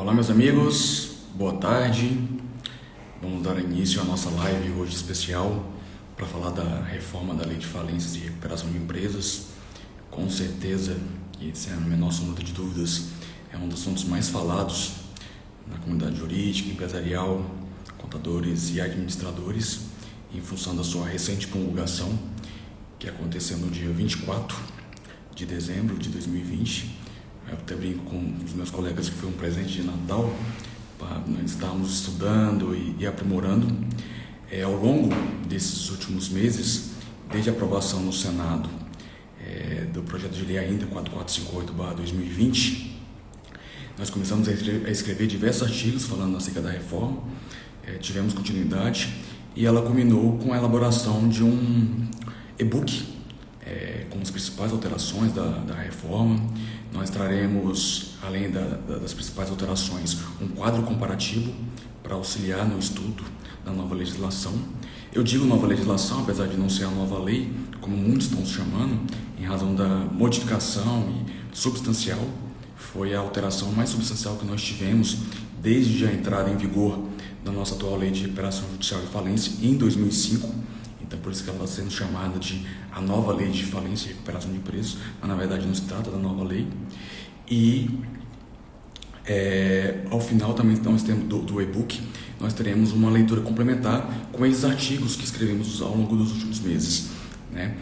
Olá, meus amigos, boa tarde. Vamos dar início à nossa live hoje especial para falar da reforma da Lei de Falências e Recuperação de Empresas. Com certeza, e sem a menor sombra de dúvidas, é um dos assuntos mais falados na comunidade jurídica, empresarial, contadores e administradores, em função da sua recente promulgação, que aconteceu no dia 24 de dezembro de 2020. Eu até brinco com os meus colegas que foi um presente de Natal, para nós estarmos estudando e aprimorando. Ao longo desses últimos meses, desde a aprovação no Senado do projeto de lei ainda 4458/2020, nós começamos a escrever diversos artigos falando acerca da reforma, tivemos continuidade e ela culminou com a elaboração de um e-book com as principais alterações da reforma. Nós traremos, além das principais alterações, um quadro comparativo para auxiliar no estudo da nova legislação. Eu digo nova legislação, apesar de não ser a nova lei, como muitos estão chamando, em razão da modificação e substancial. Foi a alteração mais substancial que nós tivemos desde a entrada em vigor da nossa atual Lei de Recuperação Judicial e Falência em 2005. Então, por isso que ela está sendo chamada de a nova Lei de Falência e Recuperação de Empresas, mas na verdade não se trata da nova lei. E ao final também nós temos do e-book, nós teremos uma leitura complementar com esses artigos que escrevemos ao longo dos últimos meses, né?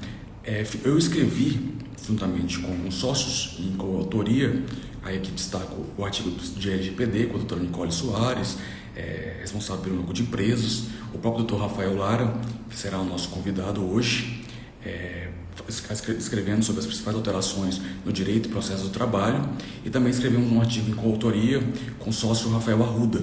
Eu escrevi juntamente com os sócios em coautoria, aí aqui destaco o artigo de LGPD com a doutora Nicole Soares, responsável pelo núcleo de empresas, o próprio Dr. Rafael Lara, que será o nosso convidado hoje, escrevendo sobre as principais alterações no direito e processo do trabalho, e também escrevemos um artigo em coautoria com o sócio Rafael Arruda,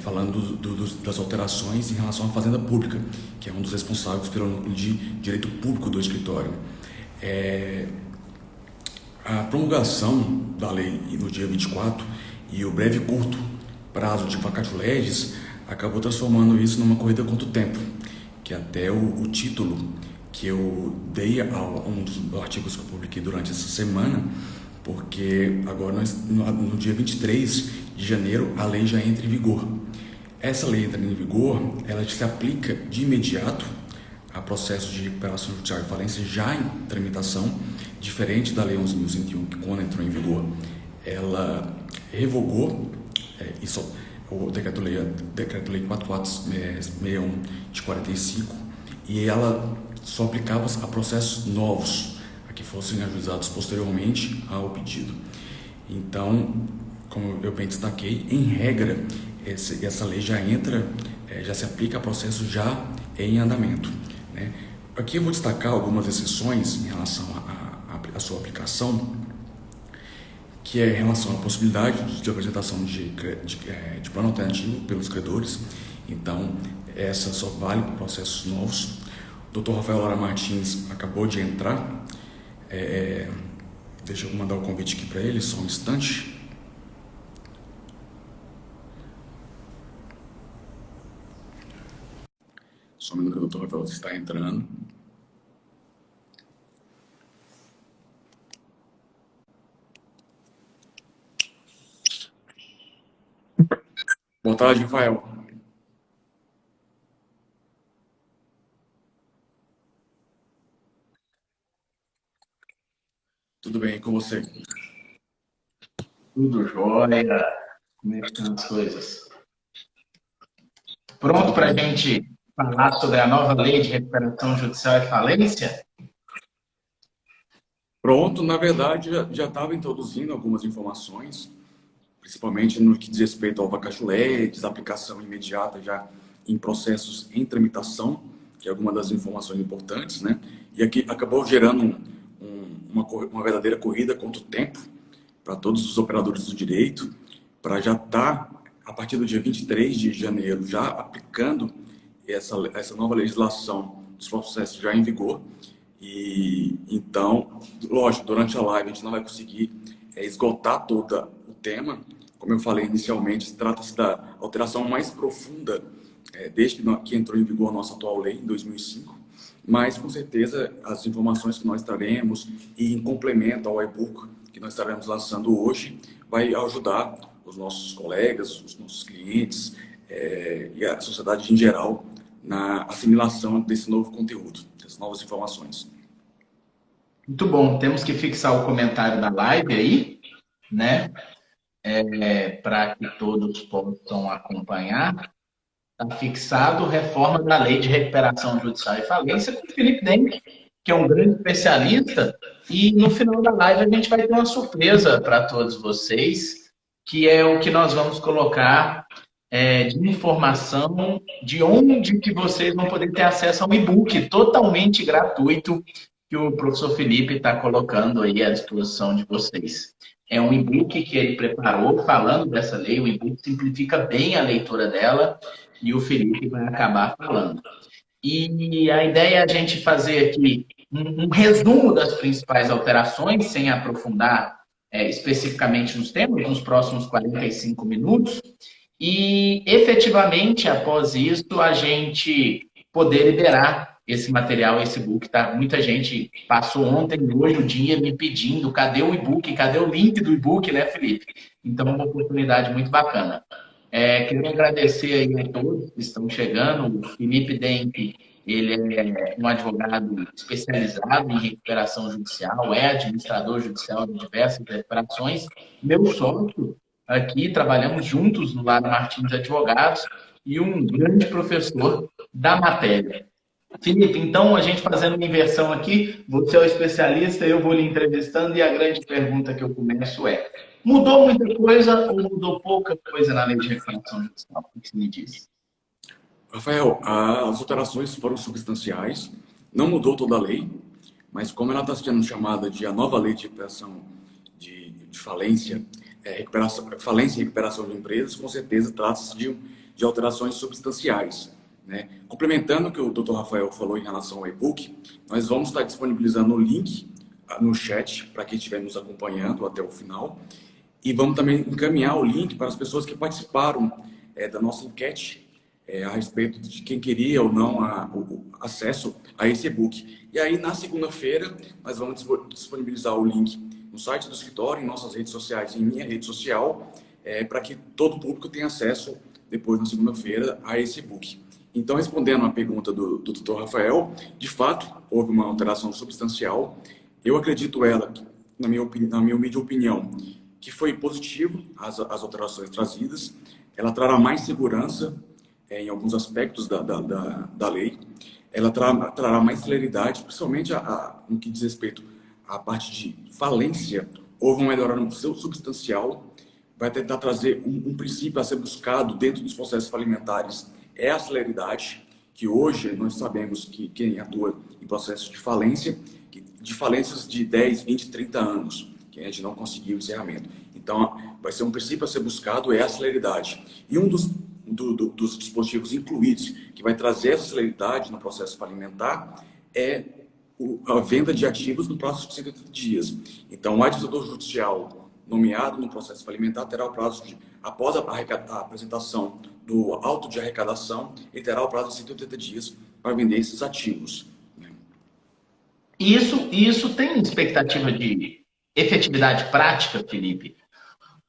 falando das alterações em relação à fazenda pública, que é um dos responsáveis pelo núcleo de direito público do escritório. A promulgação da lei no dia 24 e o breve e curto prazo de vacatio legis acabou transformando isso numa corrida contra o tempo, que até o título que eu dei a um dos artigos que eu publiquei durante essa semana, porque agora no dia 23 de janeiro a lei já entra em vigor. Essa lei entra em vigor, ela se aplica de imediato a processo de recuperação judicial e falência já em tramitação, diferente da lei 11.101, que quando entrou em vigor ela revogou o decreto-lei 4461 de 45, e ela só aplicava a processos novos, a que fossem ajuizados posteriormente ao pedido. Então, como eu bem destaquei, em regra, essa lei já se aplica a processo já em andamento, né? Aqui eu vou destacar algumas exceções em relação à sua aplicação, que é em relação à possibilidade de apresentação de plano alternativo pelos credores. Então, essa só vale para processos novos. O Dr. Rafael Lara Martins acabou de entrar. Deixa eu mandar o convite aqui para ele, só um instante. Só um minuto que o Dr. Rafael está entrando. Boa tarde, Rafael. Tudo bem com você? Tudo jóia. Como é que estão as coisas? Pronto para a gente falar sobre a nova lei de recuperação judicial e falência? Pronto, na verdade, já estava introduzindo algumas informações, principalmente no que diz respeito ao vacatio legis, aplicação imediata já em processos em tramitação, que é alguma das informações importantes, né? E aqui acabou gerando uma verdadeira corrida contra o tempo para todos os operadores do direito, para já estar, a partir do dia 23 de janeiro, já aplicando essa nova legislação dos processos já em vigor. E então, lógico, durante a live a gente não vai conseguir esgotar todo o tema. Como eu falei inicialmente, trata-se da alteração mais profunda desde que entrou em vigor a nossa atual lei, em 2005. Mas, com certeza, as informações que nós traremos e em complemento ao e-book que nós estaremos lançando hoje, vai ajudar os nossos colegas, os nossos clientes e a sociedade em geral na assimilação desse novo conteúdo, dessas novas informações. Muito bom. Temos que fixar o comentário da live aí, né? Para que todos possam acompanhar. Está fixado reforma da Lei de Recuperação Judicial e Falência com o Felipe Denk, que é um grande especialista. E no final da live a gente vai ter uma surpresa para todos vocês, que é o que nós vamos colocar de informação de onde que vocês vão poder ter acesso a um e-book totalmente gratuito que o professor Felipe está colocando aí à disposição de vocês. É um e-book que ele preparou falando dessa lei, o e-book simplifica bem a leitura dela e o Felipe vai acabar falando. E a ideia é a gente fazer aqui um resumo das principais alterações, sem aprofundar especificamente nos temas, nos próximos 45 minutos, e efetivamente, após isso, a gente poder liberar esse material, esse e-book. Tá? Muita gente passou ontem, hoje, o dia me pedindo cadê o e-book, cadê o link do e-book, né, Felipe? Então, uma oportunidade muito bacana. Quero agradecer aí a todos que estão chegando. O Felipe Denk, ele é um advogado especializado em recuperação judicial, é administrador judicial de diversas recuperações. Meu sócio aqui, trabalhamos juntos no Lara Martins Advogados e um grande professor da matéria. Felipe, então, a gente fazendo uma inversão aqui, você é o especialista, eu vou lhe entrevistando e a grande pergunta que eu começo é: mudou muita coisa ou mudou pouca coisa na lei de recuperação judicial? O que você me diz? Rafael, as alterações foram substanciais, não mudou toda a lei, mas como ela está sendo chamada de a nova lei de recuperação de falência, falência e recuperação de empresas, com certeza trata-se de alterações substanciais. Né? Complementando o que o Dr. Rafael falou em relação ao e-book, nós vamos estar disponibilizando o link no chat para quem estiver nos acompanhando até o final e vamos também encaminhar o link para as pessoas que participaram da nossa enquete a respeito de quem queria ou não o acesso a esse e-book. E aí, na segunda-feira, nós vamos disponibilizar o link no site do escritório, em nossas redes sociais, em minha rede social, para que todo o público tenha acesso, depois, na segunda-feira, a esse e-book. Então, respondendo à pergunta do Dr. Rafael, de fato, houve uma alteração substancial. Eu acredito na minha humilde opinião, que foi positivo as alterações trazidas. Ela trará mais segurança em alguns aspectos da lei. Ela trará mais celeridade, principalmente no que diz respeito à parte de falência. Houve uma melhora substancial. Vai tentar trazer um princípio a ser buscado dentro dos processos falimentares, é a celeridade, que hoje nós sabemos que quem atua em processos de falência, de falências de 10, 20, 30 anos, que a gente não conseguiu o encerramento. Então, vai ser um princípio a ser buscado, é a celeridade. E um dos dispositivos incluídos, que vai trazer essa celeridade no processo falimentar, é a venda de ativos no prazo de 50 dias. Então, o administrador judicial nomeado no processo falimentar terá o prazo de, após a apresentação do auto de arrecadação, ele terá o prazo de 180 dias para vender esses ativos. Isso tem expectativa de efetividade prática, Felipe?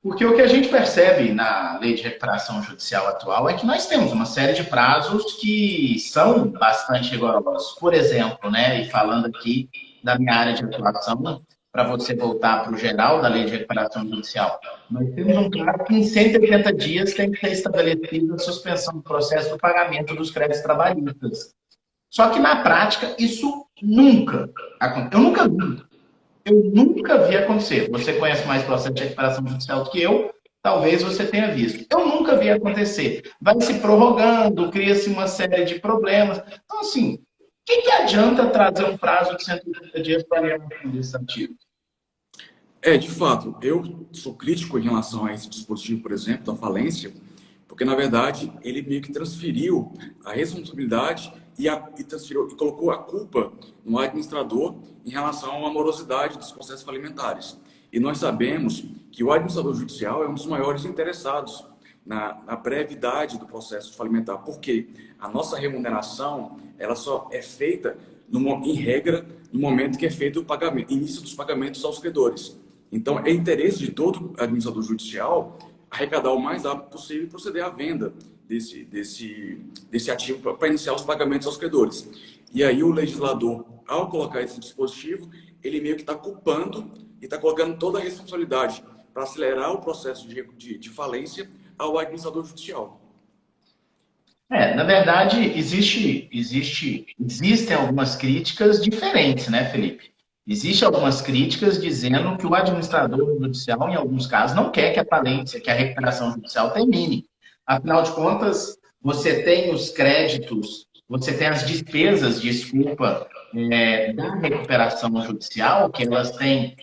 Porque o que a gente percebe na lei de recuperação judicial atual é que nós temos uma série de prazos que são bastante rigorosos. Por exemplo, né, e falando aqui da minha área de atuação, para você voltar para o geral da lei de recuperação judicial, nós temos um prazo que em 180 dias tem que ser estabelecida a suspensão do processo do pagamento dos créditos trabalhistas. Só que na prática isso nunca acontece. Eu nunca vi acontecer. Você conhece mais processo de recuperação judicial do que eu, talvez você tenha visto. Eu nunca vi acontecer. Vai se prorrogando, cria-se uma série de problemas. Então, assim, o que adianta trazer um prazo de 180 dias para a administrativa? De fato, eu sou crítico em relação a esse dispositivo, por exemplo, da falência, porque, na verdade, ele meio que transferiu a responsabilidade e colocou a culpa no administrador em relação à morosidade dos processos falimentares. E nós sabemos que o administrador judicial é um dos maiores interessados na brevidade do processo falimentar, porque a nossa remuneração ela só é feita, em regra, no momento que é feito o pagamento, início dos pagamentos aos credores. Então, é interesse de todo administrador judicial arrecadar o mais rápido possível e proceder à venda desse ativo para iniciar os pagamentos aos credores. E aí o legislador, ao colocar esse dispositivo, ele meio que está culpando e está colocando toda a responsabilidade para acelerar o processo de falência ao administrador judicial. Na verdade, existem algumas críticas diferentes, né, Felipe? Existem algumas críticas dizendo que o administrador judicial, em alguns casos, não quer que a falência, que a recuperação judicial termine. Afinal de contas, você tem os créditos, você tem as despesas, desculpa, da recuperação judicial, que elas têm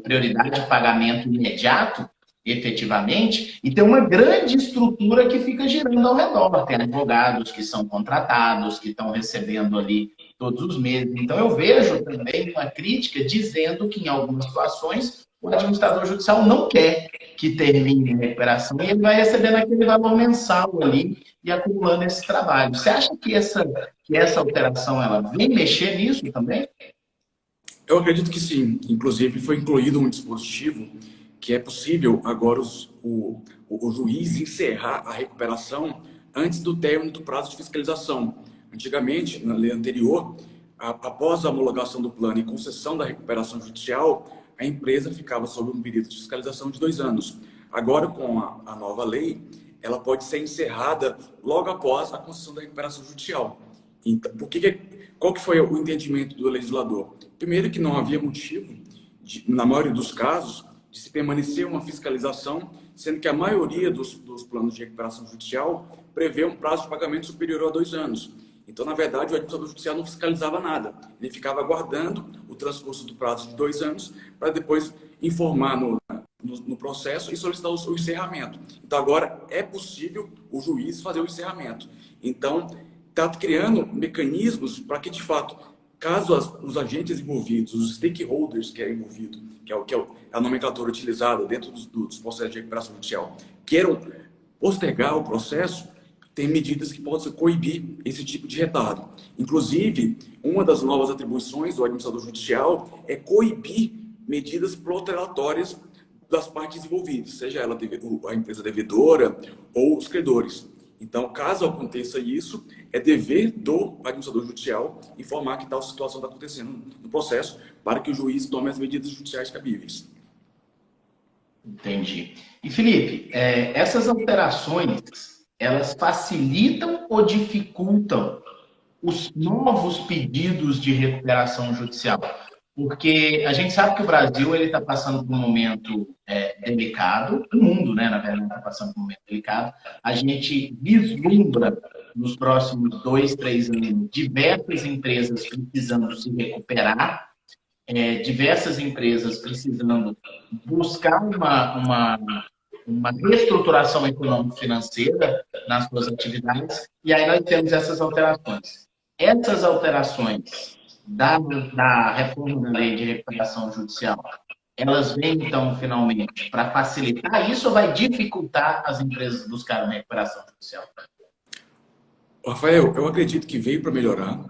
prioridade de pagamento imediato, efetivamente, e tem uma grande estrutura que fica girando ao redor. Tem advogados que são contratados, que estão recebendo ali todos os meses. Então, eu vejo também uma crítica dizendo que, em algumas situações, o administrador judicial não quer que termine a recuperação e ele vai recebendo aquele valor mensal ali e acumulando esse trabalho. Você acha que essa alteração ela vem mexer nisso também? Eu acredito que sim. Inclusive, foi incluído um dispositivo que é possível agora o juiz encerrar a recuperação antes do término do prazo de fiscalização. Antigamente, na lei anterior, após a homologação do plano e concessão da recuperação judicial, a empresa ficava sob um período de fiscalização de 2 anos. Agora, com a nova lei, ela pode ser encerrada logo após a concessão da recuperação judicial. Então, qual que foi o entendimento do legislador? Primeiro, que não havia motivo, na maioria dos casos, de se permanecer uma fiscalização, sendo que a maioria dos planos de recuperação judicial prevê um prazo de pagamento superior a 2 anos. Então, na verdade, o administrador judicial não fiscalizava nada. Ele ficava aguardando o transcurso do prazo de 2 anos para depois informar no processo e solicitar o encerramento. Então, agora é possível o juiz fazer o encerramento. Então, está criando mecanismos para que, de fato, caso os agentes envolvidos, os stakeholders que é envolvido, que é a nomenclatura utilizada dentro dos processos de recuperação judicial, queiram postergar o processo, tem medidas que possam coibir esse tipo de retardo. Inclusive, uma das novas atribuições do administrador judicial é coibir medidas protelatórias das partes envolvidas, seja ela a empresa devedora ou os credores. Então, caso aconteça isso, é dever do administrador judicial informar que tal situação está acontecendo no processo para que o juiz tome as medidas judiciais cabíveis. Entendi. E, Felipe, essas alterações, elas facilitam ou dificultam os novos pedidos de recuperação judicial? Porque a gente sabe que o Brasil está passando por um momento delicado, o mundo, né, na verdade, está passando por um momento delicado. A gente vislumbra nos próximos 2, 3 anos diversas empresas precisando se recuperar, diversas empresas precisando buscar uma reestruturação econômico-financeira nas suas atividades, e aí nós temos essas alterações. Essas alterações da reforma da lei de recuperação judicial, elas vêm, então, finalmente, para facilitar isso ou vai dificultar as empresas buscarem recuperação judicial? Rafael, eu acredito que veio para melhorar,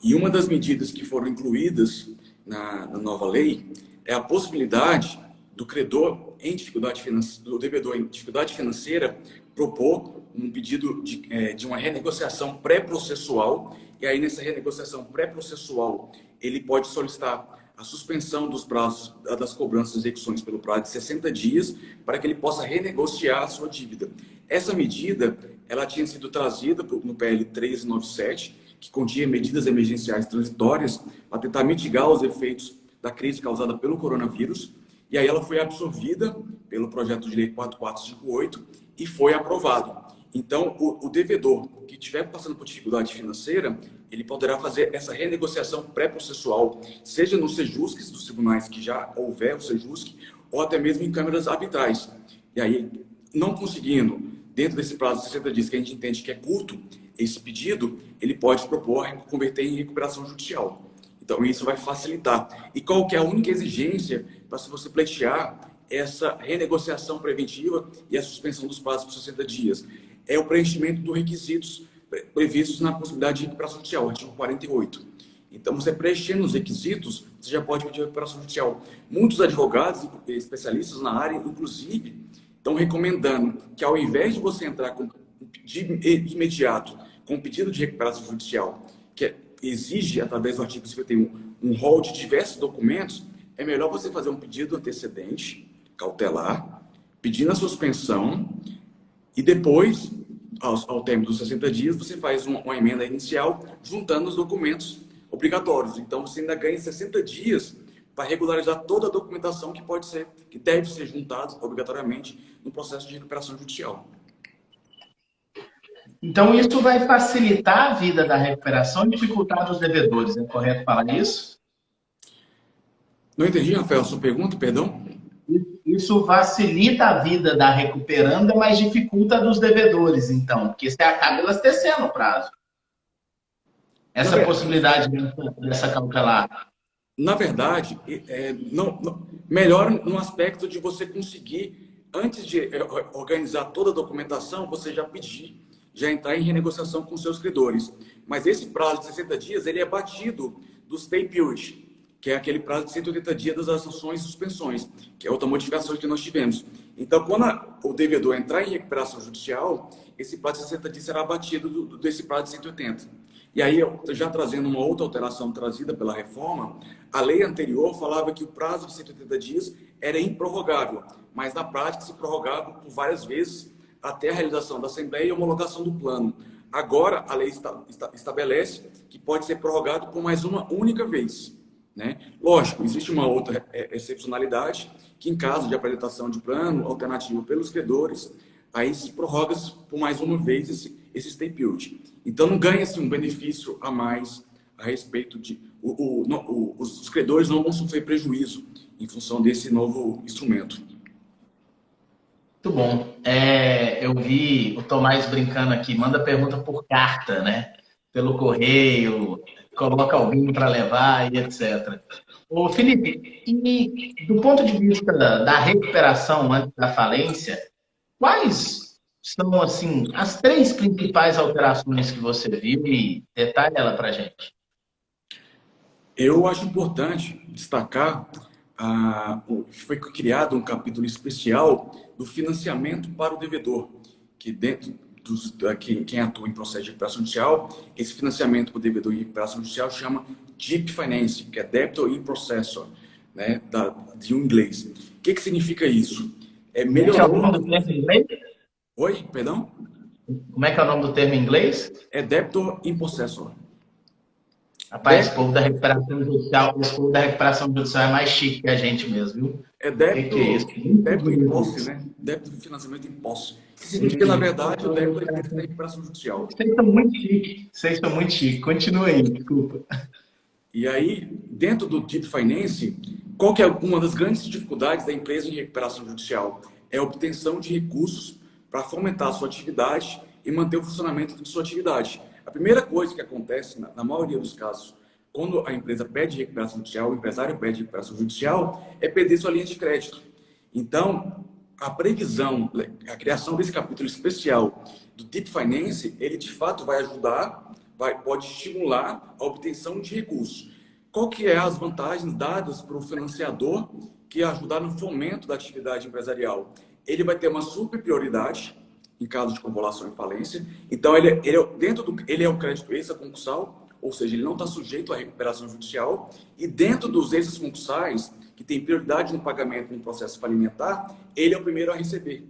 e uma das medidas que foram incluídas na nova lei é a possibilidade do credor em dificuldade financeira, do devedor em dificuldade financeira, propor um pedido de uma renegociação pré-processual. E aí, nessa renegociação pré-processual, ele pode solicitar a suspensão dos prazos das cobranças e execuções pelo prazo de 60 dias para que ele possa renegociar a sua dívida. Essa medida, ela tinha sido trazida no PL 1397, que continha medidas emergenciais transitórias para tentar mitigar os efeitos da crise causada pelo coronavírus. E aí ela foi absorvida pelo projeto de lei 4458 e foi aprovado. Então, o devedor que estiver passando por dificuldade financeira, ele poderá fazer essa renegociação pré-processual, seja nos sejusques dos tribunais que já houver o sejusque, ou até mesmo em câmaras arbitrais. E aí, não conseguindo, dentro desse prazo de 60 dias, que a gente entende que é curto, esse pedido, ele pode propor converter em recuperação judicial. Então, isso vai facilitar. E qual que é a única exigência para se você pleitear essa renegociação preventiva e a suspensão dos prazos por 60 dias? É o preenchimento dos requisitos previstos na possibilidade de recuperação judicial, artigo 48. Então, você preenchendo os requisitos, você já pode pedir recuperação judicial. Muitos advogados e especialistas na área, inclusive, estão recomendando que, ao invés de você entrar de imediato com um pedido de recuperação judicial, que exige, através do artigo 51, um rol de diversos documentos, é melhor você fazer um pedido antecedente, cautelar, pedindo a suspensão, e depois, ao término dos 60 dias, você faz uma emenda inicial, juntando os documentos obrigatórios. Então, você ainda ganha 60 dias para regularizar toda a documentação que deve ser juntada obrigatoriamente no processo de recuperação judicial. Então, isso vai facilitar a vida da recuperação e dificultar dos devedores, é correto falar isso? Não entendi, Rafael, sua pergunta, perdão? Isso facilita a vida da recuperanda, mas dificulta a dos devedores, então, porque você acaba elastecendo o prazo. Essa possibilidade dessa cautelar. Na verdade, melhora no aspecto de você conseguir, antes de organizar toda a documentação, você já pedir, já entrar em renegociação com seus credores. Mas esse prazo de 60 dias, ele é batido do stay period, que é aquele prazo de 180 dias das ações e suspensões, que é outra modificação que nós tivemos. Então, quando o devedor entrar em recuperação judicial, esse prazo de 60 dias será batido desse prazo de 180. E aí, já trazendo uma outra alteração trazida pela reforma, a lei anterior falava que o prazo de 180 dias era improrrogável, mas na prática se prorrogava por várias vezes até a realização da Assembleia e homologação do plano. Agora, a lei estabelece que pode ser prorrogado por mais uma única vez, né? Lógico, existe uma outra excepcionalidade, que em caso de apresentação de plano alternativo pelos credores, aí se prorroga por mais uma vez esse stay period. Então, não ganha-se um benefício a mais a respeito de... os credores não vão sofrer prejuízo em função desse novo instrumento. Muito bom. Eu vi o Tomás brincando aqui, manda pergunta por carta, né? Pelo correio, coloca alguém para levar e etc. Ô, Felipe, e do ponto de vista da recuperação antes da falência, quais são, assim, as 3 principais alterações que você viu e detalhe ela para a gente? Eu acho importante destacar que foi criado um capítulo especial do financiamento para o devedor, que dentro quem atua em processo de recuperação judicial, esse financiamento para o devedor em recuperação judicial chama DIP Finance, que é Debtor in Processor, né, de um inglês. O que significa isso? Melhorar... Como é que é o nome do termo em inglês? Oi, perdão? Como é que é o nome do termo em inglês? É Debtor in Processor. Rapaz, esse povo da recuperação judicial é mais chique que a gente mesmo, viu? É débito, que é isso? Débito em posse, né? Débito de financiamento em posse. Que significa, na verdade, o débito da recuperação judicial. Vocês são muito chiques. Vocês são muito chiques. Continua aí, desculpa. E aí, dentro do Deep Finance, qual que é uma das grandes dificuldades da empresa em recuperação judicial? É a obtenção de recursos para fomentar a sua atividade e manter o funcionamento de sua atividade. A primeira coisa que acontece, na maioria dos casos, quando a empresa pede recuperação judicial, o empresário pede recuperação judicial, é perder sua linha de crédito. Então, a previsão, a criação desse capítulo especial do Deep Finance, ele de fato vai ajudar, pode estimular a obtenção de recursos. Qual que é as vantagens dadas para o financiador que ajudar no fomento da atividade empresarial? Ele vai ter uma super prioridade em caso de convolução e falência. Então, ele é um crédito extraconcursal, ou seja, ele não está sujeito à recuperação judicial. E dentro dos extraconcursais, que tem prioridade no pagamento no processo falimentar, ele é o primeiro a receber.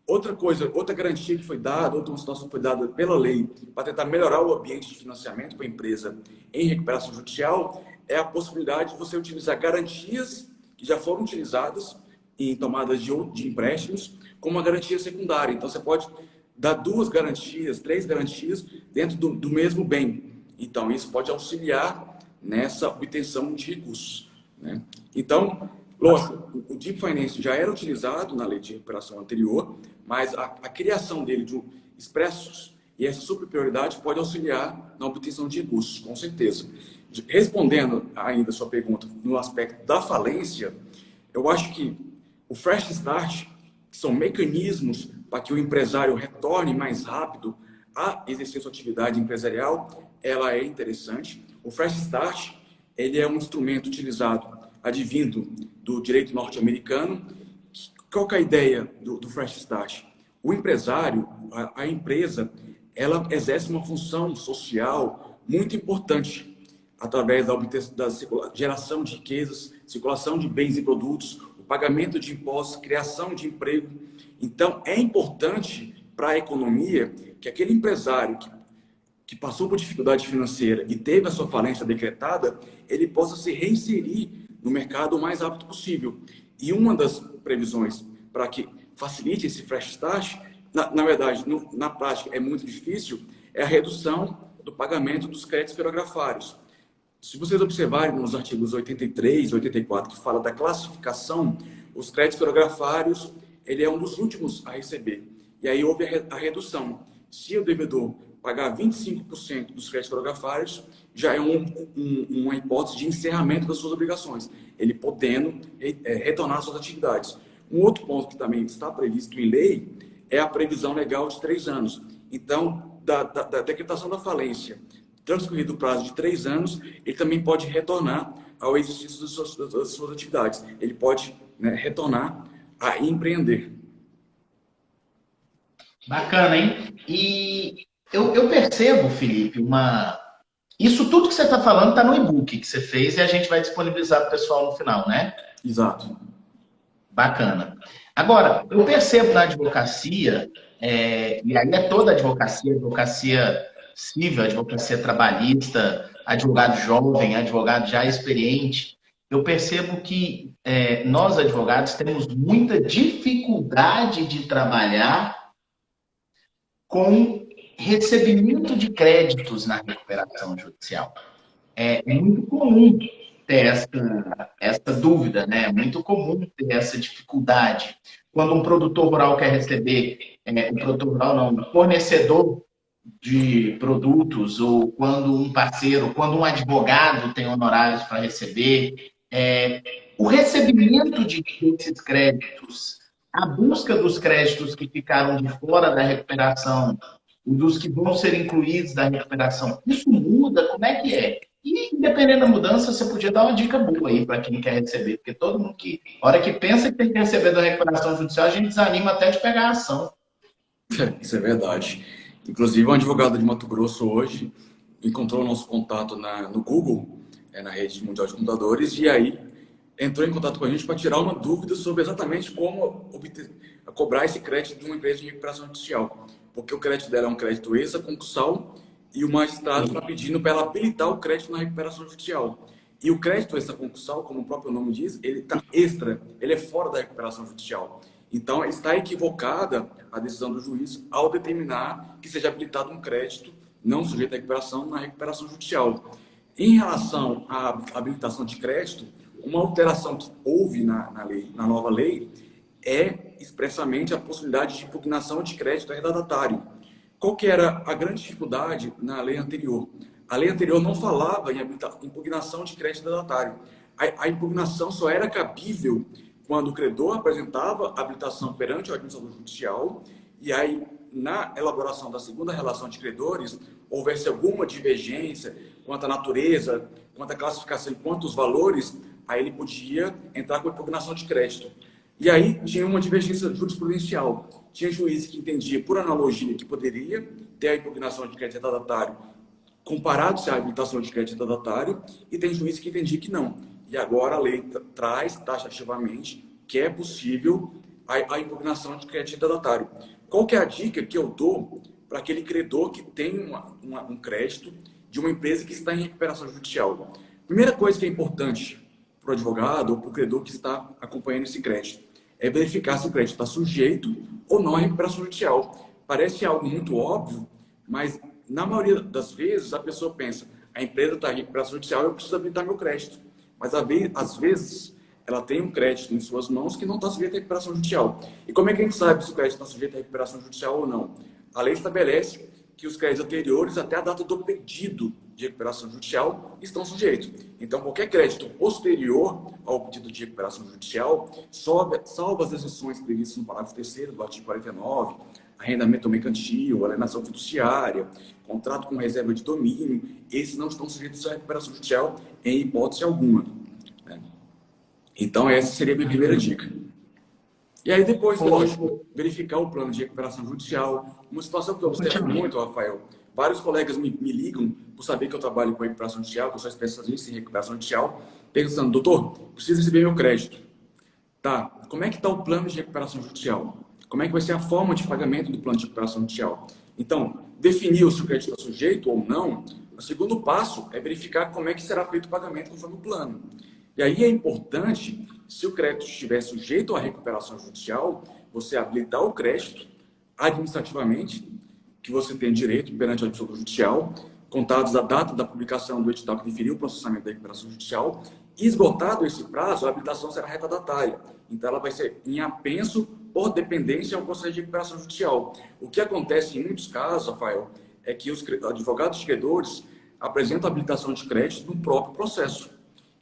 Outra coisa, outra garantia que foi dada, outra situação que foi dada pela lei para tentar melhorar o ambiente de financiamento para a empresa em recuperação judicial é a possibilidade de você utilizar garantias que já foram utilizadas em tomadas de empréstimos como uma garantia secundária. Então, você pode dar 2 garantias, 3 garantias dentro do mesmo bem. Então, isso pode auxiliar nessa obtenção de recursos, né? Então, lógico, o Deep Finance já era utilizado na lei de recuperação anterior, mas a criação dele de expressos e essa super prioridade pode auxiliar na obtenção de recursos, com certeza. Respondendo ainda a sua pergunta no aspecto da falência, eu acho que o Fresh Start, que são mecanismos para que o empresário retorne mais rápido a exercer sua atividade empresarial, ela é interessante. O Fresh Start, ele é um instrumento utilizado, advindo do direito norte-americano, qual que é a ideia do Fresh Start? O empresário, a empresa, ela exerce uma função social muito importante através da geração de riquezas, circulação de bens e produtos, o pagamento de impostos, criação de emprego. Então, é importante para a economia que aquele empresário que passou por dificuldade financeira e teve a sua falência decretada, ele possa se reinserir no mercado o mais rápido possível. E uma das previsões para que facilite esse fresh start, na verdade, na prática é muito difícil, é a redução do pagamento dos créditos pirografários. Se vocês observarem nos artigos 83 e 84, que fala da classificação, os créditos pirografários, ele é um dos últimos a receber. E aí houve a redução. Se o devedor pagar 25% dos créditos pirografários, já é uma hipótese de encerramento das suas obrigações, ele podendo retornar às suas atividades. Um outro ponto que também está previsto em lei é a previsão legal de 3 anos. Então, da decretação da falência, transcorrido o prazo de 3 anos, ele também pode retornar ao exercício das suas atividades. Ele pode, né, retornar a empreender. Bacana, hein? E eu percebo, Felipe, isso tudo que você está falando está no e-book que você fez e a gente vai disponibilizar para o pessoal no final, né? Exato. Bacana. Agora, eu percebo na advocacia, e aí é toda a advocacia civil, advocacia trabalhista, advogado jovem, advogado já experiente, eu percebo que nós, advogados, temos muita dificuldade de trabalhar com recebimento de créditos na recuperação judicial. É muito comum ter essa dúvida, né? É muito comum ter essa dificuldade. Quando um produtor rural quer receber, um produtor rural não, um fornecedor de produtos, ou quando quando um advogado tem honorários para receber, o recebimento desses créditos, a busca dos créditos que ficaram de fora da recuperação, dos que vão ser incluídos da recuperação, isso muda? Como é que é? E, independente da mudança, você podia dar uma dica boa aí para quem quer receber, porque todo mundo a hora que pensa que tem que receber da recuperação judicial, a gente desanima até de pegar a ação. Isso é verdade. Inclusive, um advogado de Mato Grosso hoje encontrou o nosso contato no Google, na rede mundial de computadores, e aí entrou em contato com a gente para tirar uma dúvida sobre exatamente como cobrar esse crédito de uma empresa de recuperação judicial. Porque o crédito dela é um crédito extra-concursal e o magistrado está pedindo para ela habilitar o crédito na recuperação judicial. E o crédito extra-concursal, como o próprio nome diz, ele está extra, ele é fora da recuperação judicial. Então, está equivocada a decisão do juiz ao determinar que seja habilitado um crédito não sujeito à recuperação na recuperação judicial. Em relação à habilitação de crédito, uma alteração que houve na nova lei é expressamente a possibilidade de impugnação de crédito retardatário. Qual que era a grande dificuldade na lei anterior? A lei anterior não falava em impugnação de crédito retardatário. A impugnação só era cabível quando o credor apresentava habilitação perante o administrador judicial e aí, na elaboração da segunda relação de credores, houvesse alguma divergência quanto à natureza, quanto à classificação e quanto aos valores, aí ele podia entrar com impugnação de crédito. E aí tinha uma divergência jurisprudencial. Tinha juiz que entendia, por analogia, que poderia ter a impugnação de crédito retardatário comparado-se à habilitação de crédito retardatário, e tem juiz que entendia que não. E agora a lei traz taxativamente que é possível a impugnação de crédito retardatário. Qual que é a dica que eu dou para aquele credor que tem um crédito de uma empresa que está em recuperação judicial? Primeira coisa que é importante para o advogado ou para o credor que está acompanhando esse crédito é verificar se o crédito está sujeito ou não à recuperação judicial. Parece algo muito óbvio, mas na maioria das vezes a pessoa pensa, a empresa está em recuperação judicial, eu preciso habilitar meu crédito. Mas às vezes ela tem um crédito em suas mãos que não está sujeito à recuperação judicial. E como é que a gente sabe se o crédito está sujeito à recuperação judicial ou não? A lei estabelece que os créditos anteriores até a data do pedido de recuperação judicial estão sujeitos. Então, qualquer crédito posterior ao pedido de recuperação judicial, salvo as exceções previstas no parágrafo 3º do artigo 49, arrendamento mercantil, alienação fiduciária, contrato com reserva de domínio, esses não estão sujeitos à recuperação judicial em hipótese alguma. Então, essa seria a minha primeira dica. E aí depois, O- lógico, verificar o plano de recuperação judicial. Uma situação que eu observo Continue. muito, Rafael, vários colegas me ligam por saber que eu trabalho com recuperação judicial, que eu sou especialista em recuperação judicial, pensando, doutor, preciso receber meu crédito. Tá, como é que está o plano de recuperação judicial? Como é que vai ser a forma de pagamento do plano de recuperação judicial? Então, definir se o crédito está sujeito ou não, o segundo passo é verificar como é que será feito o pagamento conforme o plano. E aí é importante, se o crédito estiver sujeito à recuperação judicial, você habilitar o crédito administrativamente, que você tem direito perante a Justiça Judicial, contados a data da publicação do edital que definiu o processamento da recuperação judicial, e esgotado esse prazo, a habilitação será retardatária. Então, ela vai ser em apenso por dependência ao processo de recuperação judicial. O que acontece em muitos casos, Rafael, é que os advogados credores apresentam a habilitação de crédito no próprio processo.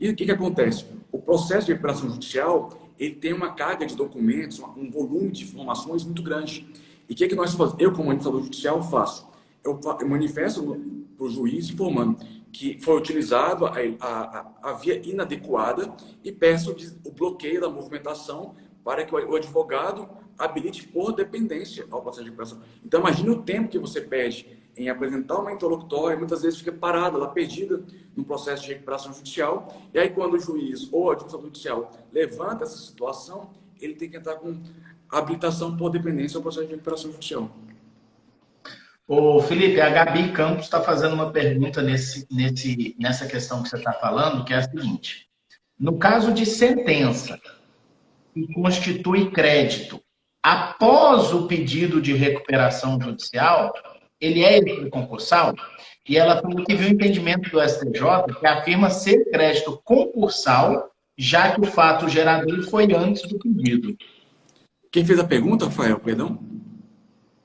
E o que acontece? O processo de recuperação judicial, ele tem uma carga de documentos, um volume de informações muito grande. E o que nós fazemos? Eu, como administrador judicial, faço? Eu manifesto para o juiz informando que foi utilizado a via inadequada e peço o bloqueio da movimentação para que o advogado habilite por dependência ao processo de recuperação. Então, imagine o tempo que você perde em apresentar uma interlocutória, muitas vezes fica parada, ela perdida no processo de recuperação judicial, e aí quando o juiz ou a administração judicial levanta essa situação, ele tem que entrar com habilitação por dependência ao processo de recuperação judicial. Ô, Felipe, a Gabi Campos está fazendo uma pergunta nessa questão que você está falando, que é a seguinte. No caso de sentença que constitui crédito após o pedido de recuperação judicial, ele é concursal? E ela falou que viu o entendimento do STJ que afirma ser crédito concursal, já que o fato gerador foi antes do pedido. Quem fez a pergunta, Rafael, perdão?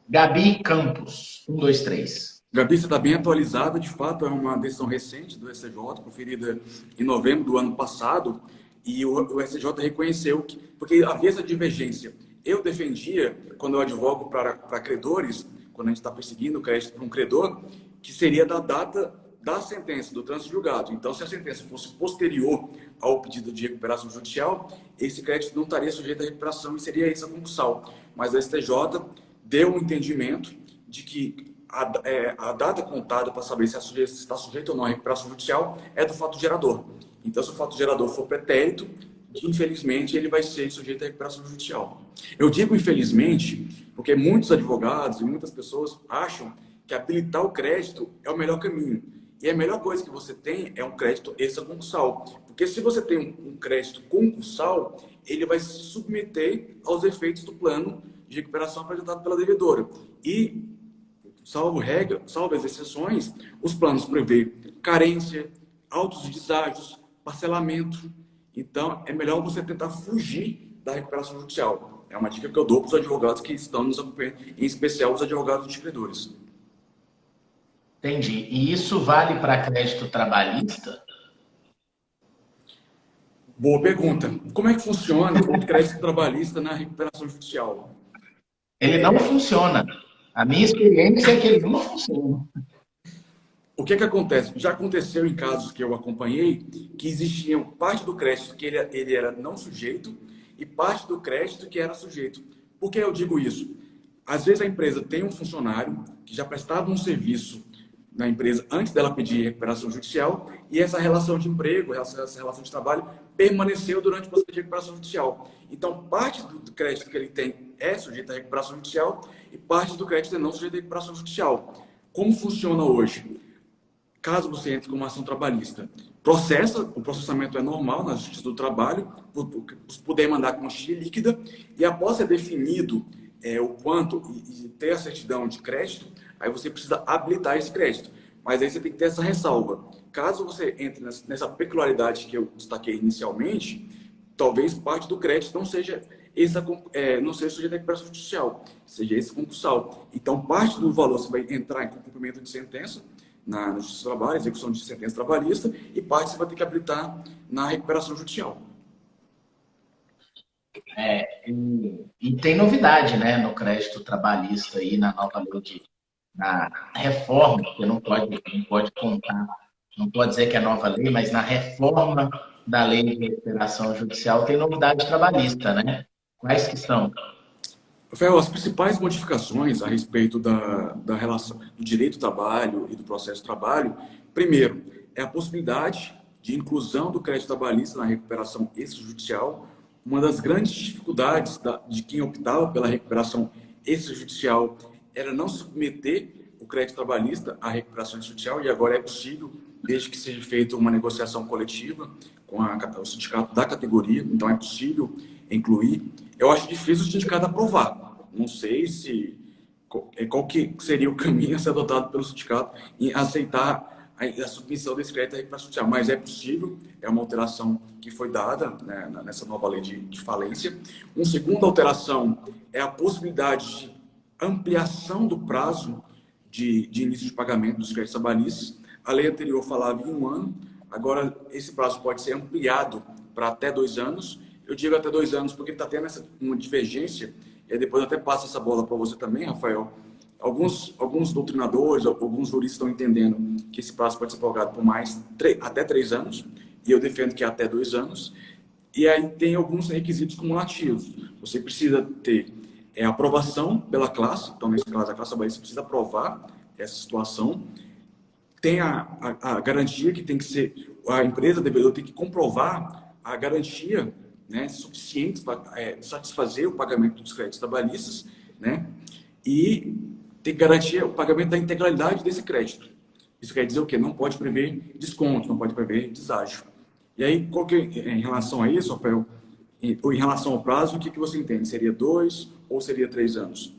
Gabi Campos, 123. Gabi, você está bem atualizada, de fato, é uma decisão recente do STJ, proferida em novembro do ano passado, e o STJ reconheceu que, porque havia essa divergência. Eu defendia, quando eu advogo para credores, quando a gente está perseguindo o crédito para um credor, que seria da data da sentença, do trânsito julgado. Então, se a sentença fosse posterior ao pedido de recuperação judicial, esse crédito não estaria sujeito à recuperação e seria essa concursal. Mas a STJ deu um entendimento de que a data contada para saber se está sujeito ou não à recuperação judicial é do fato gerador. Então, se o fato gerador for pretérito, infelizmente, ele vai ser sujeito à recuperação judicial. Eu digo infelizmente, porque muitos advogados e muitas pessoas acham que habilitar o crédito é o melhor caminho. E a melhor coisa que você tem é um crédito extraconcursal. Porque se você tem um crédito concursal, ele vai se submeter aos efeitos do plano de recuperação apresentado pela devedora. E, salvo as exceções, os planos prevêem carência, autos deságios, parcelamento. Então, é melhor você tentar fugir da recuperação judicial. É uma dica que eu dou para os advogados que estão nos acompanhando, em especial os advogados de credores. Entendi. E isso vale para crédito trabalhista? Boa pergunta. Como é que funciona o crédito trabalhista na recuperação judicial? Ele não funciona. A minha experiência é que ele não funciona. O que acontece? Já aconteceu em casos que eu acompanhei que existia parte do crédito que ele era não sujeito e parte do crédito que era sujeito. Por que eu digo isso? Às vezes a empresa tem um funcionário que já prestava um serviço na empresa antes dela pedir recuperação judicial e essa relação de emprego, essa relação de trabalho permaneceu durante o processo de recuperação judicial. Então, parte do crédito que ele tem é sujeito à recuperação judicial e parte do crédito é não sujeito à recuperação judicial. Como funciona hoje? Caso você entre com uma ação trabalhista, o processamento é normal na Justiça do Trabalho, poder mandar com quantia líquida, e após ser definido o quanto e ter a certidão de crédito, aí você precisa habilitar esse crédito. Mas aí você tem que ter essa ressalva. Caso você entre nessa peculiaridade que eu destaquei inicialmente, talvez parte do crédito não seja sujeito à recuperação judicial, seja esse concursal. Então, parte do valor você vai entrar em cumprimento de sentença, na Justiça do Trabalho, execução de sentença trabalhista, e parte você vai ter que habilitar na recuperação judicial. E tem novidade, né, no crédito trabalhista aí, na nova lei na reforma, que não pode contar, não pode dizer que é nova lei, mas na reforma da lei de recuperação judicial tem novidade trabalhista, né? Quais que são? Rafael, as principais modificações a respeito da relação do direito do trabalho e do processo de trabalho, primeiro, é a possibilidade de inclusão do crédito trabalhista na recuperação extrajudicial. Uma das grandes dificuldades de quem optava pela recuperação extrajudicial era não submeter o crédito trabalhista à recuperação extrajudicial, e agora é possível, desde que seja feita uma negociação coletiva com o sindicato da categoria, então é possível incluir. Eu acho difícil o sindicato aprovar. Não sei se qual que seria o caminho a ser adotado pelo sindicato em aceitar a submissão desse crédito à recuperação social, mas é possível, é uma alteração que foi dada, né, nessa nova lei de falência. Uma segunda alteração é a possibilidade de ampliação do prazo de início de pagamento dos créditos trabalhistas. A lei anterior falava em 1 ano, agora esse prazo pode ser ampliado para até 2 anos. Eu digo até 2 anos porque está tendo uma divergência, e depois eu até passo essa bola para você também, Rafael. Alguns doutrinadores, alguns juristas estão entendendo que esse prazo pode ser prorrogado por até 3 anos, e eu defendo que é até 2 anos. E aí tem alguns requisitos cumulativos. Você precisa ter aprovação pela classe, então nesse caso a classe trabalhista precisa aprovar essa situação. Tem a garantia que tem que ser, a empresa devedor tem que comprovar a garantia, né, suficiente para satisfazer o pagamento dos créditos trabalhistas, né, e tem que garantir o pagamento da integralidade desse crédito. Isso quer dizer o quê? Não pode prever desconto, não pode prever deságio. E aí, em relação a isso, Rafael, ou em relação ao prazo, o que você entende? Seria 2 ou seria 3 anos?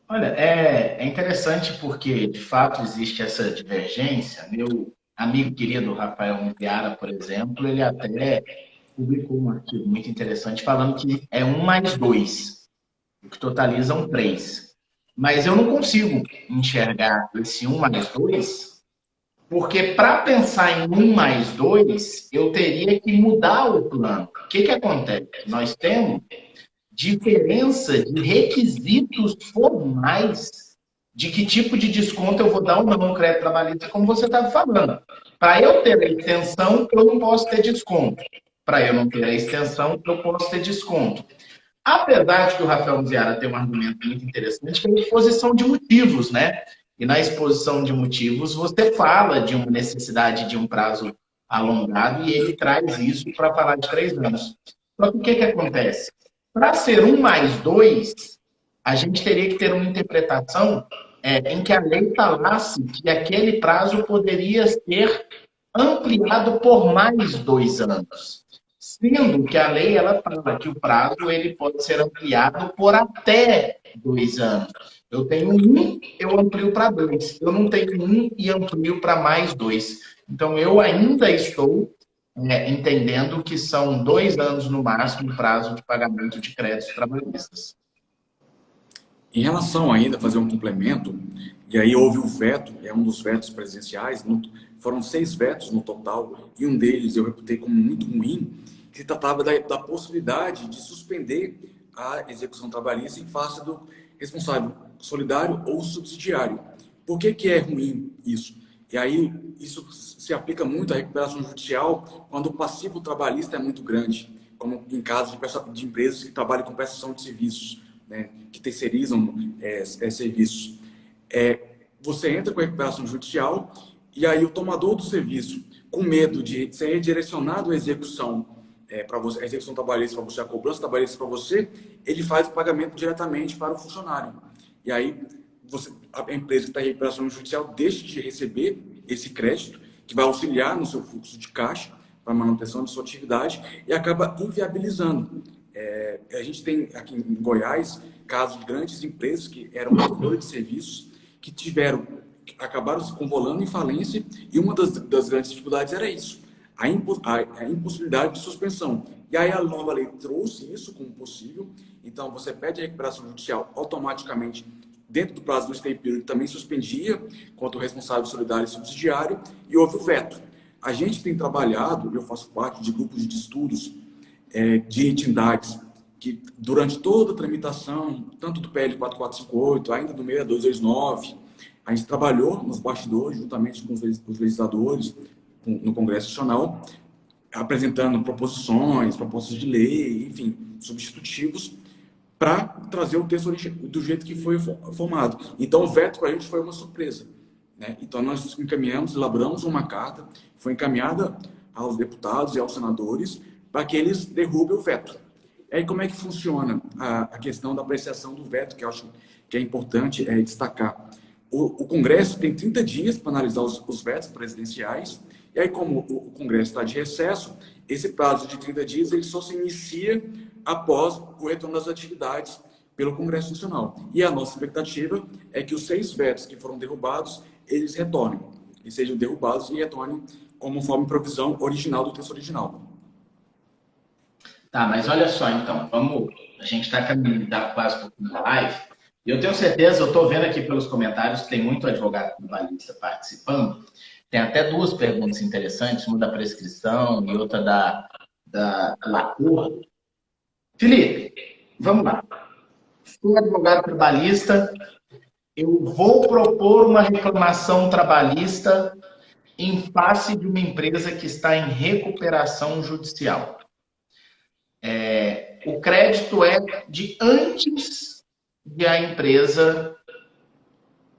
Olha, é interessante porque, de fato, existe essa divergência. Meu amigo querido Rafael Mugiara, por exemplo, ele até publicou um artigo muito interessante falando que é 1 mais 2, o que totalizam 3. Mas eu não consigo enxergar esse 1 mais 2, porque para pensar em 1 mais 2, eu teria que mudar o plano. O que acontece? Nós temos diferença de requisitos formais de que tipo de desconto eu vou dar ou não no crédito trabalhista, como você estava falando. Para eu ter a extensão, eu não posso ter desconto. Para eu não ter a extensão, eu posso ter desconto. Apesar de que o Rafael Muziara tem um argumento muito interessante, que é a exposição de motivos, né? E na exposição de motivos, você fala de uma necessidade de um prazo alongado e ele traz isso para falar de 3 anos. Só que o que acontece? Para ser 1 mais 2, a gente teria que ter uma interpretação em que a lei falasse que aquele prazo poderia ser ampliado por mais 2 anos. Sendo que a lei ela fala que o prazo ele pode ser ampliado por até 2 anos. Eu tenho 1, eu amplio para 2. Eu não tenho 1 e amplio para mais 2. Então, eu ainda estou entendendo que são 2 anos no máximo o prazo de pagamento de créditos trabalhistas. Em relação ainda a fazer um complemento, e aí houve o veto, é um dos vetos presidenciais, foram 6 vetos no total, e um deles eu reputei como muito ruim, que se tratava da possibilidade de suspender a execução trabalhista em face do responsável solidário ou subsidiário. Por que é ruim isso? E aí isso se aplica muito à recuperação judicial quando o passivo trabalhista é muito grande, como em caso de empresas que trabalham com prestação de serviços, né, que terceirizam serviços. Você entra com a recuperação judicial e aí o tomador do serviço, com medo de ser redirecionado à execução para você, a execução trabalhista para você, a cobrança trabalhista para você, ele faz o pagamento diretamente para o funcionário. E aí a empresa que está em recuperação judicial deixa de receber esse crédito, que vai auxiliar no seu fluxo de caixa para a manutenção de sua atividade e acaba inviabilizando. A gente tem aqui em Goiás casos de grandes empresas que eram prestadores de serviços que acabaram se convolando em falência, e uma das grandes dificuldades era isso, a impossibilidade de suspensão. E aí a nova lei trouxe isso como possível, então você pede a recuperação judicial automaticamente, dentro do prazo do stay period, também suspendia contra o responsável solidário e subsidiário, e houve o veto. A gente tem trabalhado, eu faço parte de grupos de estudos de entidades que, durante toda a tramitação, tanto do PL 4458, ainda do 6229, a gente trabalhou nos bastidores, juntamente com os legisladores, no Congresso Nacional, apresentando propostas de lei, enfim, substitutivos para trazer o texto do jeito que foi formado. Então, o veto para a gente foi uma surpresa, né? Então, nós encaminhamos, elaboramos uma carta, foi encaminhada aos deputados e aos senadores para que eles derrubem o veto. E aí, como é que funciona a questão da apreciação do veto, que eu acho que é importante destacar. O Congresso tem 30 dias para analisar os vetos presidenciais, e aí, como o Congresso está de recesso, esse prazo de 30 dias ele só se inicia após o retorno das atividades pelo Congresso Nacional. E a nossa expectativa é que os 6 vetos que foram derrubados, eles retornem, e sejam derrubados e retornem conforme provisão original do texto original. Tá, mas olha só, então, a gente está caminhando quase para o fim da live, e eu tenho certeza, eu estou vendo aqui pelos comentários que tem muito advogado trabalhista participando. Tem até 2 perguntas interessantes, uma da prescrição e outra da acordo. Felipe, vamos lá. Sou advogado trabalhista, eu vou propor uma reclamação trabalhista em face de uma empresa que está em recuperação judicial. O crédito é de antes de a empresa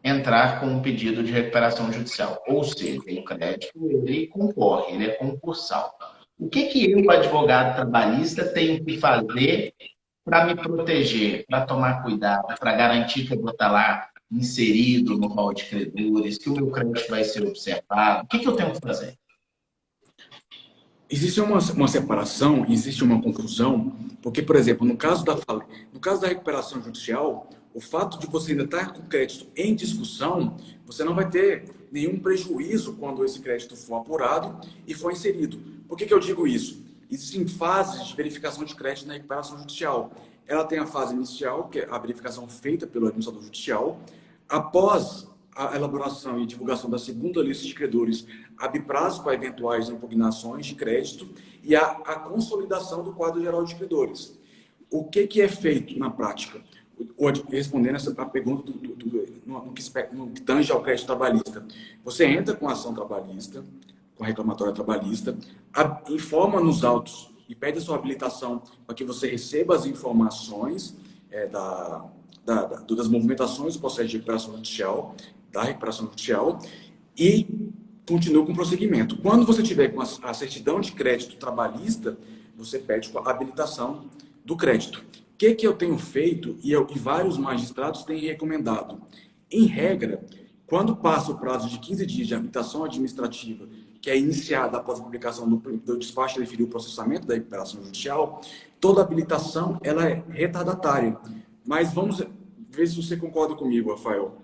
entrar com um pedido de recuperação judicial. Ou seja, o crédito, ele concorre, ele é concursal. O que eu, advogado trabalhista, tenho que fazer para me proteger, para tomar cuidado, para garantir que eu vou estar lá inserido no rol de credores, que o meu crédito vai ser observado? O que eu tenho que fazer? Existe uma separação, existe uma confusão, porque, por exemplo, no caso da recuperação judicial, o fato de você ainda estar com o crédito em discussão, você não vai ter nenhum prejuízo quando esse crédito for apurado e for inserido. Por que eu digo isso? Existem fases de verificação de crédito na recuperação judicial. Ela tem a fase inicial, que é a verificação feita pelo administrador judicial. Após a elaboração e divulgação da segunda lista de credores, abre prazo para eventuais impugnações de crédito e a consolidação do quadro geral de credores. O que é feito na prática? Respondendo essa pergunta no que tange ao crédito trabalhista. Você entra com a ação trabalhista, com a reclamatória trabalhista, informa nos autos e pede a sua habilitação para que você receba as informações das movimentações do processo de recuperação judicial, da recuperação judicial, e continua com o prosseguimento. Quando você tiver com a certidão de crédito trabalhista, você pede a habilitação do crédito. O que eu tenho feito, e vários magistrados têm recomendado? Em regra, quando passa o prazo de 15 dias de habilitação administrativa, que é iniciada após a publicação do despacho que definiu o processamento da recuperação judicial, toda habilitação ela é retardatária. Mas vamos ver se você concorda comigo, Rafael.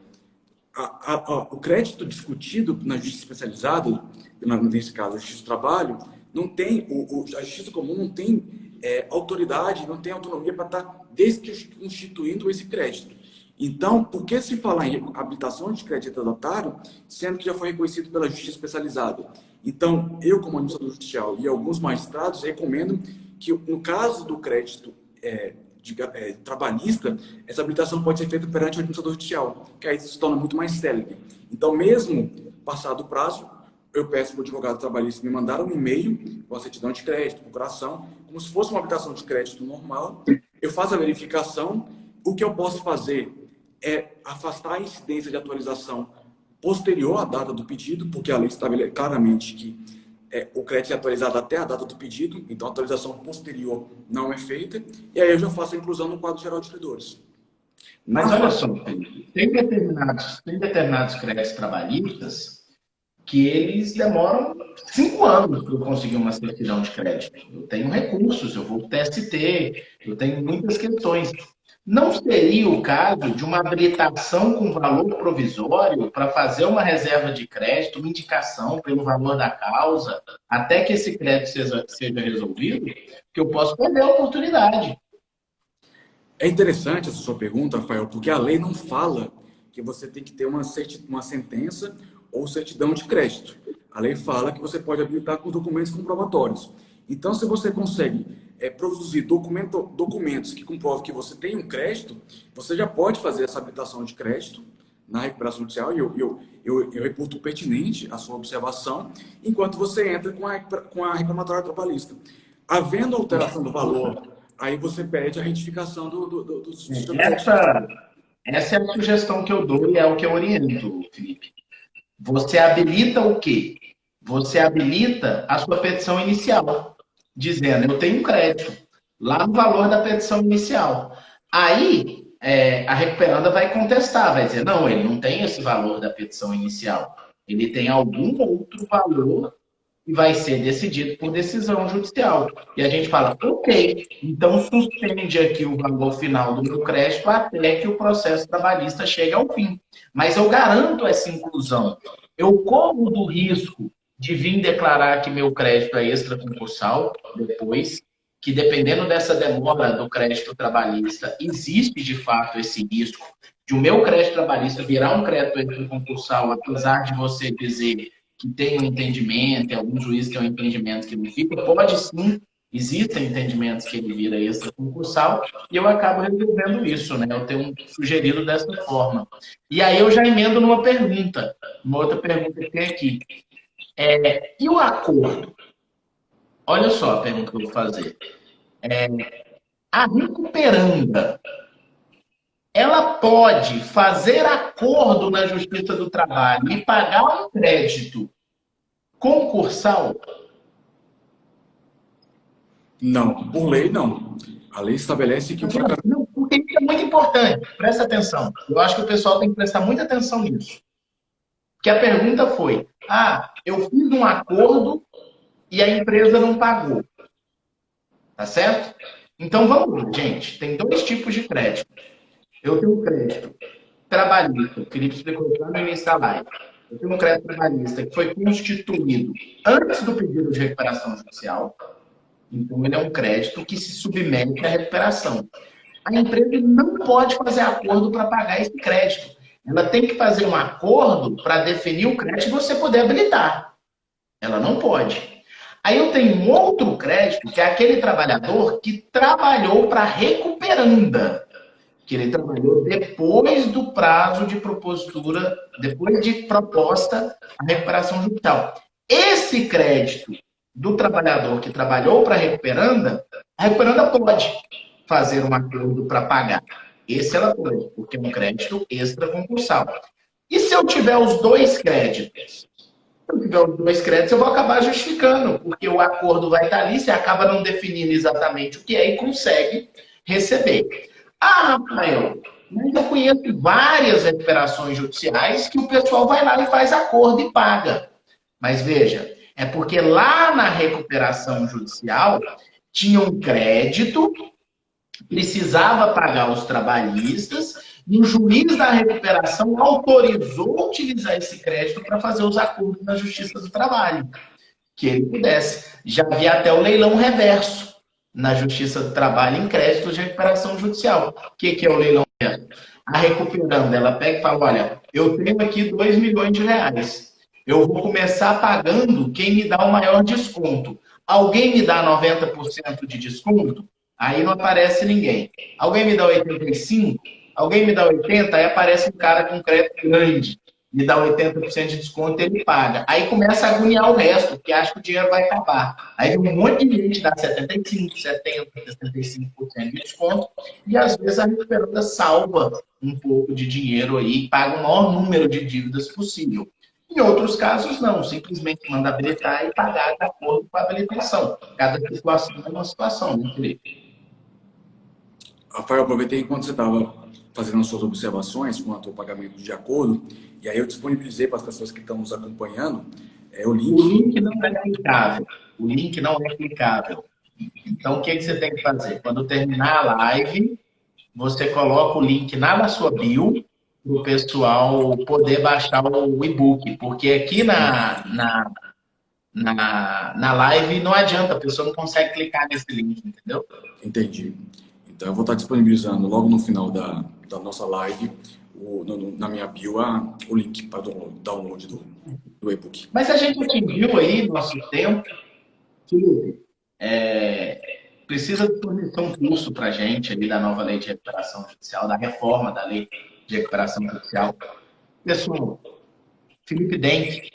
O crédito discutido na justiça especializada, nesse caso a justiça do trabalho, não tem, a justiça comum não tem autoridade, não tem autonomia para estar desconstituindo esse crédito. Então, por que se falar em habilitação de crédito retardatário, sendo que já foi reconhecido pela justiça especializada? Então, eu, como administrador judicial e alguns magistrados, recomendo que, no caso do crédito trabalhista, essa habilitação pode ser feita perante o administrador judicial, que aí se torna muito mais célere. Então, mesmo passado o prazo, eu peço para o advogado trabalhista me mandar um e-mail com a certidão de crédito, procuração, como se fosse uma habilitação de crédito normal. Eu faço a verificação. O que eu posso fazer é afastar a incidência de atualização posterior à data do pedido, porque a lei estabelece claramente que o crédito é atualizado até a data do pedido, então a atualização posterior não é feita, e aí eu já faço a inclusão no quadro geral de credores. Mas olha só, tem determinados créditos trabalhistas que eles demoram 5 anos para eu conseguir uma certidão de crédito. Eu tenho recursos, eu vou para o TST, eu tenho muitas questões. Não seria o caso de uma habilitação com valor provisório para fazer uma reserva de crédito, uma indicação pelo valor da causa, até que esse crédito seja resolvido, que eu posso perder a oportunidade? É interessante essa sua pergunta, Rafael, porque a lei não fala que você tem que ter uma sentença ou certidão de crédito. A lei fala que você pode habilitar com documentos comprobatórios. Então, se você consegue produzir documentos que comprovam que você tem um crédito, você já pode fazer essa habilitação de crédito na recuperação judicial, e eu reputo pertinente a sua observação, enquanto você entra com a reclamatória trabalhista. Havendo alteração do valor Aí você pede a retificação do seu crédito. Essa, essa é a sugestão que eu dou e é o que eu oriento, Felipe. Você habilita o quê? Você habilita a sua petição inicial, dizendo, eu tenho um crédito, lá no valor da petição inicial. Aí, a recuperanda vai contestar, vai dizer, não, ele não tem esse valor da petição inicial. Ele tem algum outro valor e vai ser decidido por decisão judicial. E a gente fala, ok, então suspende aqui o valor final do meu crédito até que o processo trabalhista chegue ao fim. Mas eu garanto essa inclusão. Eu corro do risco de vir declarar que meu crédito é extraconcursal depois, que dependendo dessa demora do crédito trabalhista, existe de fato esse risco de o meu crédito trabalhista virar um crédito extraconcursal, apesar de você dizer que tem um entendimento, algum juiz tem um entendimento que não fica, pode sim, existem entendimentos que ele vira extraconcursal, e eu acabo resolvendo isso, né? Eu tenho sugerido dessa forma. E aí eu já emendo numa pergunta, uma outra pergunta que tem aqui. E o acordo? Olha só a pergunta que eu vou fazer. A recuperanda, ela pode fazer acordo na Justiça do Trabalho e pagar um crédito concursal? Não, por lei não. A lei estabelece que o pagamento. Não, porque isso é muito importante. Presta atenção. Eu acho que o pessoal tem que prestar muita atenção nisso. Que a pergunta foi: eu fiz um acordo e a empresa não pagou. Tá certo? Então vamos lá, gente. Tem dois tipos de crédito. Eu tenho um crédito trabalhista, o Felipe explicou lá no início da live. Eu tenho um crédito trabalhista que foi constituído antes do pedido de recuperação judicial. Então, ele é um crédito que se submete à recuperação. A empresa não pode fazer acordo para pagar esse crédito. Ela tem que fazer um acordo para definir o crédito e você poder habilitar. Ela não pode. Aí eu tenho um outro crédito, que é aquele trabalhador que trabalhou para recuperanda, que ele trabalhou depois do prazo de propositura, depois de proposta a recuperação judicial. Esse crédito do trabalhador que trabalhou para a recuperanda pode fazer um acordo para pagar. Esse ela pode, porque é um crédito extraconcursal. E se eu tiver os dois créditos? Se eu tiver os dois créditos, eu vou acabar justificando, porque o acordo vai estar ali, você acaba não definindo exatamente o que é e consegue receber. Rafael, mas eu conheço várias recuperações judiciais que o pessoal vai lá e faz acordo e paga. Mas veja, é porque lá na recuperação judicial tinha um crédito, precisava pagar os trabalhistas, e o juiz da recuperação autorizou utilizar esse crédito para fazer os acordos na Justiça do Trabalho, que ele pudesse. Já havia até o leilão reverso na Justiça do Trabalho em créditos de recuperação judicial. O que é o leilão reverso? A recuperanda, ela pega e fala, olha, eu tenho aqui 2 milhões de reais. Eu vou começar pagando quem me dá o maior desconto. Alguém me dá 90% de desconto? Aí não aparece ninguém. Alguém me dá 85%? Alguém me dá 80%? Aí aparece um cara com crédito grande. Me dá 80% de desconto, ele paga. Aí começa a agoniar o resto, porque acha que o dinheiro vai acabar. Aí um monte de gente dá 75%, 70%, 65% de desconto. E às vezes a recuperanda salva um pouco de dinheiro aí e paga o maior número de dívidas possível. Em outros casos, não. Simplesmente manda habilitar e pagar de acordo com a habilitação. Cada situação é uma situação, né, Felipe? Rafael, aproveitei enquanto você estava fazendo as suas observações quanto ao pagamento de acordo, e aí eu disponibilizei para as pessoas que estão nos acompanhando o link. O link não é clicável. O link não é clicável. Então, o que você tem que fazer? Quando terminar a live, você coloca o link na sua bio para o pessoal poder baixar o e-book. Porque aqui na live não adianta, a pessoa não consegue clicar nesse link, entendeu? Entendi. Então, eu vou estar disponibilizando logo no final da nossa live, na minha bio, o link para download do e-book. Mas a gente atingiu aí nosso tempo. Felipe, precisa de fornecer um curso para a gente ali da nova lei de recuperação judicial, da reforma da lei de recuperação judicial. Pessoal, Felipe Denk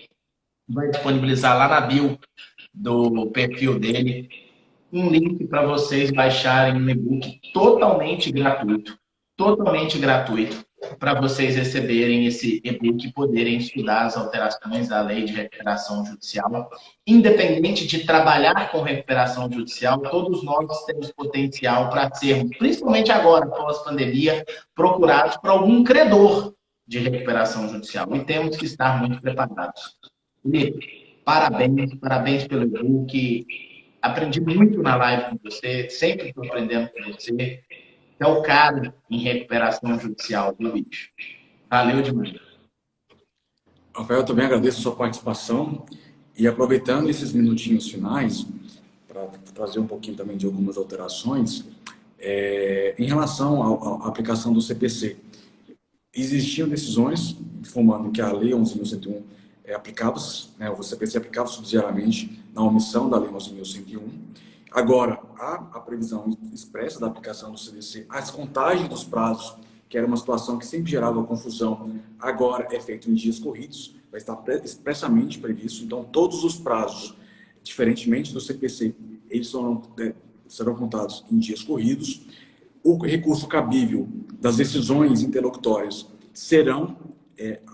vai disponibilizar lá na bio do perfil dele um link para vocês baixarem um e-book totalmente gratuito, para vocês receberem esse e-book e poderem estudar as alterações da lei de recuperação judicial. Independente de trabalhar com recuperação judicial, todos nós temos potencial para sermos, principalmente agora, pós-pandemia, procurados por algum credor de recuperação judicial. E temos que estar muito preparados. Felipe, parabéns pelo e-book. Aprendi muito na live com você, sempre estou aprendendo com você. É o cara em recuperação judicial, viu, bicho? Valeu demais. Rafael, eu também agradeço a sua participação e aproveitando esses minutinhos finais para trazer um pouquinho também de algumas alterações, em relação à aplicação do CPC. Existiam decisões informando que a Lei 11.101 aplicava-se, o CPC aplicava subsidiariamente na omissão da Lei 11.101. Agora, a previsão expressa da aplicação do CDC, as contagens dos prazos, que era uma situação que sempre gerava confusão, agora é feito em dias corridos, vai estar expressamente previsto. Então, todos os prazos, diferentemente do CPC, eles serão contados em dias corridos. O recurso cabível das decisões interlocutórias serão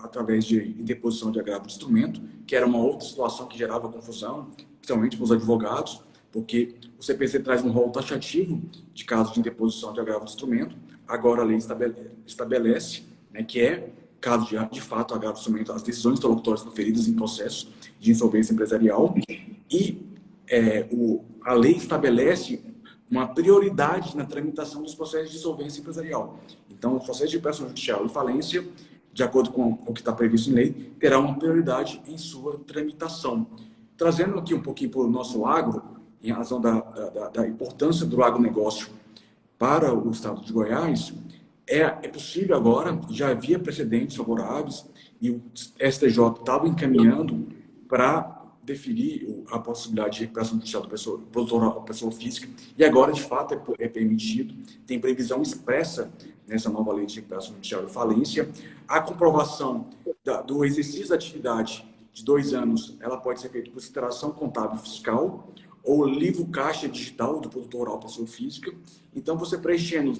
através de interposição de agravo de instrumento, que era uma outra situação que gerava confusão, principalmente para os advogados, porque o CPC traz um rol taxativo de casos de interposição de agravo de instrumento. Agora a lei estabelece, que é caso de fato agravo de instrumento, as decisões interlocutórias proferidas em processo de insolvência empresarial, e a lei estabelece uma prioridade na tramitação dos processos de insolvência empresarial. Então, o processo de recuperação judicial e falência, de acordo com o que está previsto em lei, terá uma prioridade em sua tramitação. Trazendo aqui um pouquinho para o nosso agro, em razão da importância do agronegócio para o estado de Goiás, é possível agora, já havia precedentes favoráveis, e o STJ estava encaminhando para definir a possibilidade de recuperação judicial do produtor da pessoa física, e agora, de fato, é permitido, tem previsão expressa nessa nova lei de recuperação judicial e falência. A comprovação do exercício da atividade de 2 anos, ela pode ser feita por citação contábil fiscal ou livro caixa digital do produtor rural pessoa física. Então, você preenchendo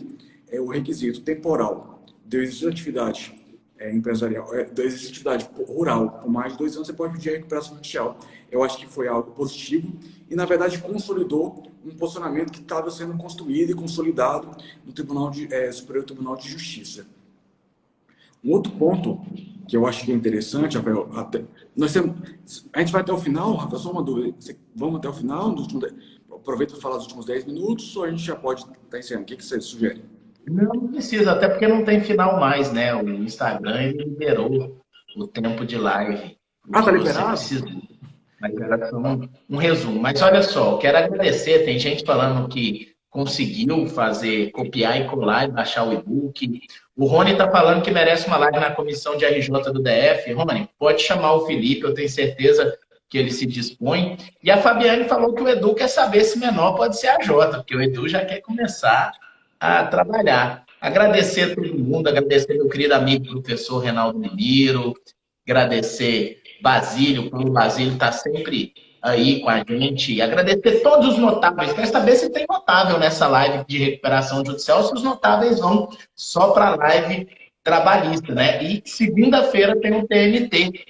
o requisito temporal do exercício da atividade empresarial, do exercício de atividade rural por mais de 2 anos, você pode pedir a recuperação judicial. Eu acho que foi algo positivo e, na verdade, consolidou um posicionamento que estava sendo construído e consolidado no Superior Tribunal de Justiça. Um outro ponto que eu acho que é interessante, Rafael, a gente vai até o final, Rafael, só uma dúvida. Vamos até o final? Aproveita para falar os últimos 10 minutos ou a gente já pode estar encerrando? O que você sugere? Não precisa, até porque não tem final mais, né? O Instagram ele liberou o tempo de live. Tá liberado? Mas era só um resumo. Mas olha só, quero agradecer. Tem gente falando que conseguiu copiar e colar e baixar o e-book. O Rony está falando que merece uma live na comissão de RJ do DF. Rony, pode chamar o Felipe, eu tenho certeza que ele se dispõe. E a Fabiane falou que o Edu quer saber se menor pode ser a J, porque o Edu já quer começar a trabalhar. Agradecer a todo mundo, agradecer meu querido amigo professor Reinaldo Mineiro, agradecer Basílio, o Basílio está sempre aí com a gente, e agradecer todos os notáveis. Quero saber se tem notável nessa live de recuperação judicial, se os notáveis vão só para a live trabalhista, né? E segunda-feira tem o TNT,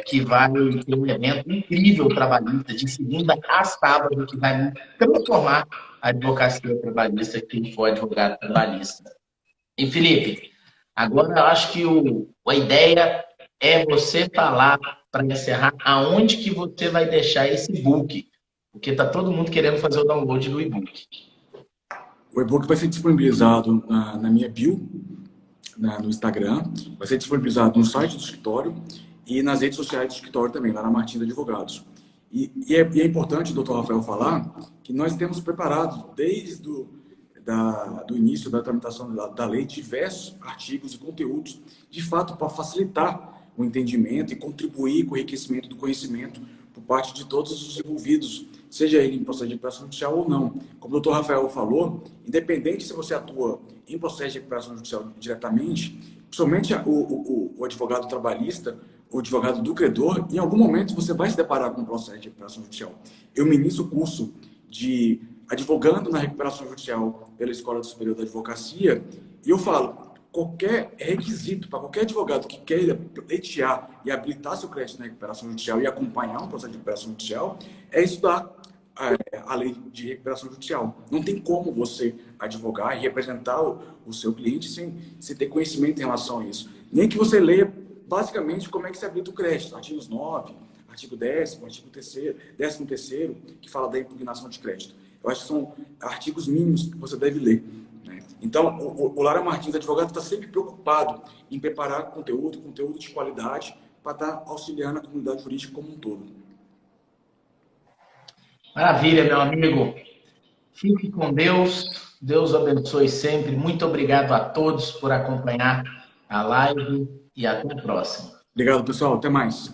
que vai ter um evento incrível trabalhista, de segunda a sábado, que vai transformar a advocacia trabalhista, quem for advogado trabalhista. E, Felipe, agora eu acho que a ideia é você falar, para encerrar, aonde que você vai deixar esse e-book, porque está todo mundo querendo fazer o download do e-book. O e-book vai ser disponibilizado na minha bio, no Instagram, vai ser disponibilizado no site do escritório e nas redes sociais do escritório também, lá na Martins Advogados. E é importante, doutor Rafael, falar que nós temos preparado, desde do início da tramitação da lei, diversos artigos e conteúdos, de fato, para facilitar o entendimento e contribuir com o enriquecimento do conhecimento por parte de todos os envolvidos, seja ele em processo de recuperação judicial ou não. Como o doutor Rafael falou, independente se você atua em processo de recuperação judicial diretamente, principalmente o advogado trabalhista, o advogado do credor, em algum momento você vai se deparar com um processo de recuperação judicial. Eu ministro o curso de advogando na recuperação judicial pela Escola Superior da Advocacia, e eu falo, qualquer requisito para qualquer advogado que queira pleitear e habilitar seu crédito na recuperação judicial e acompanhar um processo de recuperação judicial é estudar a lei de recuperação judicial. Não tem como você advogar e representar o seu cliente sem ter conhecimento em relação a isso. Nem que você leia basicamente como é que se habilita o crédito, artigos 9, artigo 10º, artigo 13º, que fala da impugnação de crédito. Eu acho que são artigos mínimos que você deve ler. Né? Então, o Lara Martins, advogado, está sempre preocupado em preparar conteúdo de qualidade para estar auxiliando a comunidade jurídica como um todo. Maravilha, meu amigo. Fique com Deus. Deus abençoe sempre. Muito obrigado a todos por acompanhar a live e até a próxima. Obrigado, pessoal. Até mais.